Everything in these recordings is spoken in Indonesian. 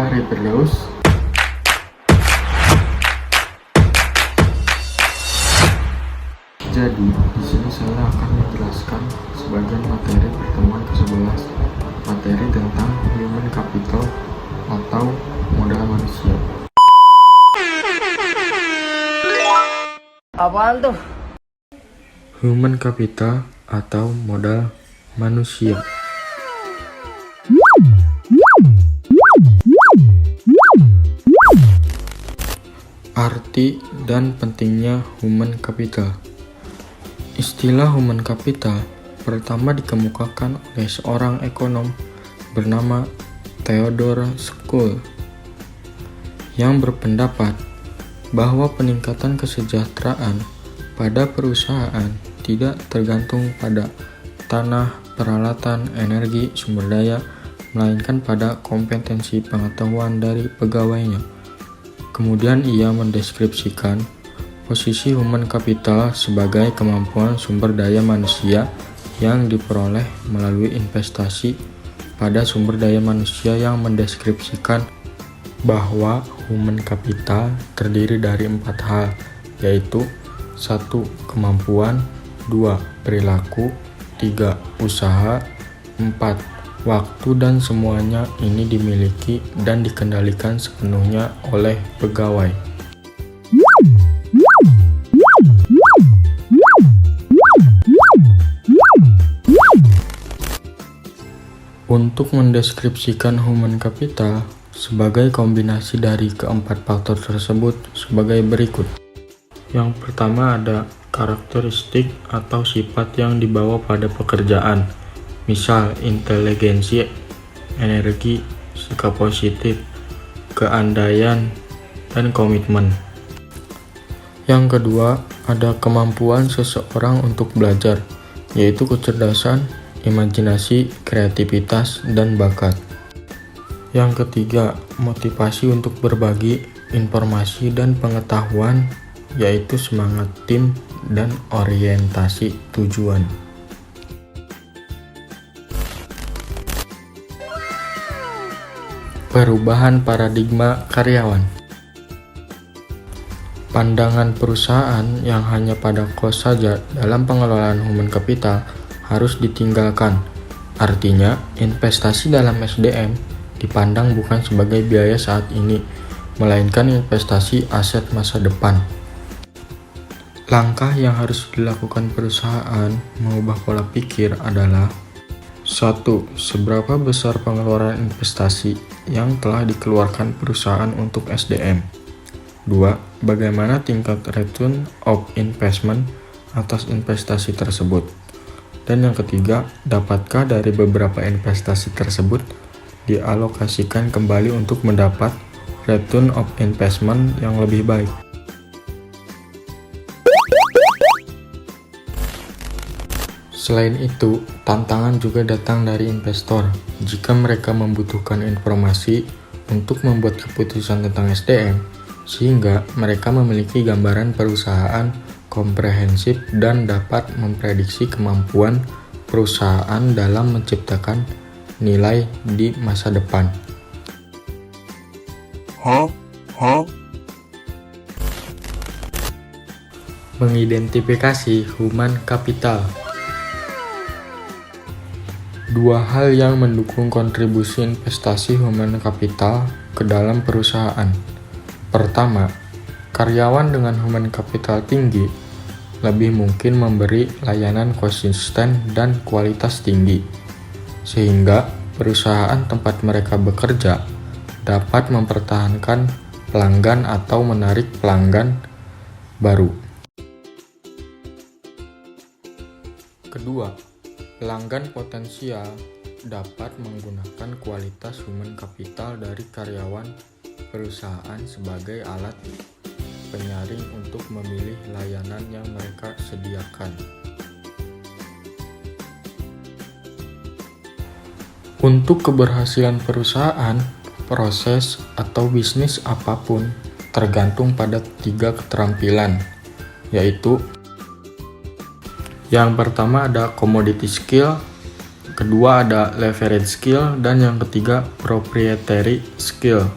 Mari Firdaus. Jadi, di sini saya akan menjelaskan sebagian materi pertemuan ke-11, materi tentang human capital atau modal manusia. Apaan tuh? Human capital atau modal manusia. Arti dan pentingnya human capital. Istilah human capital pertama dikemukakan oleh seorang ekonom bernama Theodore Schultz yang berpendapat bahwa peningkatan kesejahteraan pada perusahaan tidak tergantung pada tanah, peralatan, energi, sumber daya, melainkan pada kompetensi pengetahuan dari pegawainya. Kemudian ia mendeskripsikan posisi human capital sebagai kemampuan sumber daya manusia yang diperoleh melalui investasi pada sumber daya manusia, yang mendeskripsikan bahwa human capital terdiri dari 4 hal, yaitu 1. Kemampuan, 2. Perilaku, 3. Usaha, 4. Waktu, dan semuanya ini dimiliki dan dikendalikan sepenuhnya oleh pegawai. Untuk mendeskripsikan human capital sebagai kombinasi dari keempat faktor tersebut sebagai berikut. Yang pertama ada karakteristik atau sifat yang dibawa pada pekerjaan, misal inteligensi, energi, sikap positif, keandaian, dan komitmen. Yang kedua ada kemampuan seseorang untuk belajar, yaitu kecerdasan, imajinasi, kreativitas, dan bakat. Yang ketiga, motivasi untuk berbagi informasi dan pengetahuan, yaitu semangat tim dan orientasi tujuan. Perubahan paradigma karyawan. Pandangan perusahaan yang hanya pada cost saja dalam pengelolaan human capital harus ditinggalkan. Artinya, investasi dalam SDM dipandang bukan sebagai biaya saat ini, melainkan investasi aset masa depan. Langkah yang harus dilakukan perusahaan mengubah pola pikir adalah: 1. Seberapa besar pengeluaran investasi yang telah dikeluarkan perusahaan untuk SDM? 2. Bagaimana tingkat return of investment atas investasi tersebut? Dan yang ketiga, dapatkah dari beberapa investasi tersebut dialokasikan kembali untuk mendapat return of investment yang lebih baik? Selain itu, tantangan juga datang dari investor. Jika mereka membutuhkan informasi untuk membuat keputusan tentang SDM, sehingga mereka memiliki gambaran perusahaan komprehensif dan dapat memprediksi kemampuan perusahaan dalam menciptakan nilai di masa depan. Mengidentifikasi human capital. Dua hal yang mendukung kontribusi investasi human capital ke dalam perusahaan. Pertama, karyawan dengan human capital tinggi lebih mungkin memberi layanan konsisten dan kualitas tinggi, sehingga perusahaan tempat mereka bekerja dapat mempertahankan pelanggan atau menarik pelanggan baru. Kedua, pelanggan potensial dapat menggunakan kualitas human capital dari karyawan perusahaan sebagai alat penyaring untuk memilih layanan yang mereka sediakan. Untuk keberhasilan perusahaan, proses atau bisnis apapun tergantung pada 3 keterampilan, yaitu yang pertama ada commodity skill, kedua ada leverage skill, dan yang ketiga proprietary skill.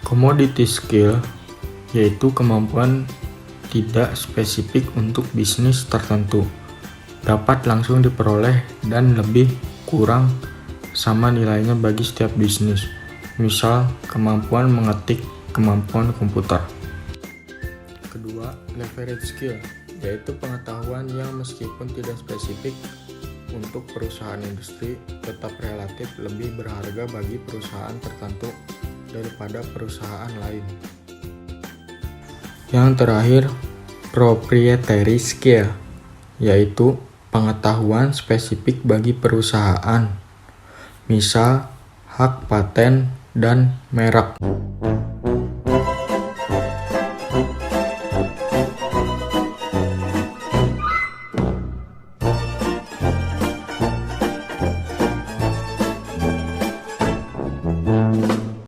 Commodity skill yaitu kemampuan tidak spesifik untuk bisnis tertentu, dapat langsung diperoleh dan lebih kurang sama nilainya bagi setiap bisnis. Misal, kemampuan mengetik, kemampuan komputer. Kedua, leverage skill, yaitu pengetahuan yang meskipun tidak spesifik untuk perusahaan industri, tetap relatif lebih berharga bagi perusahaan tertentu daripada perusahaan lain. Yang terakhir, proprietary skill, yaitu pengetahuan spesifik bagi perusahaan, misal hak paten dan merek.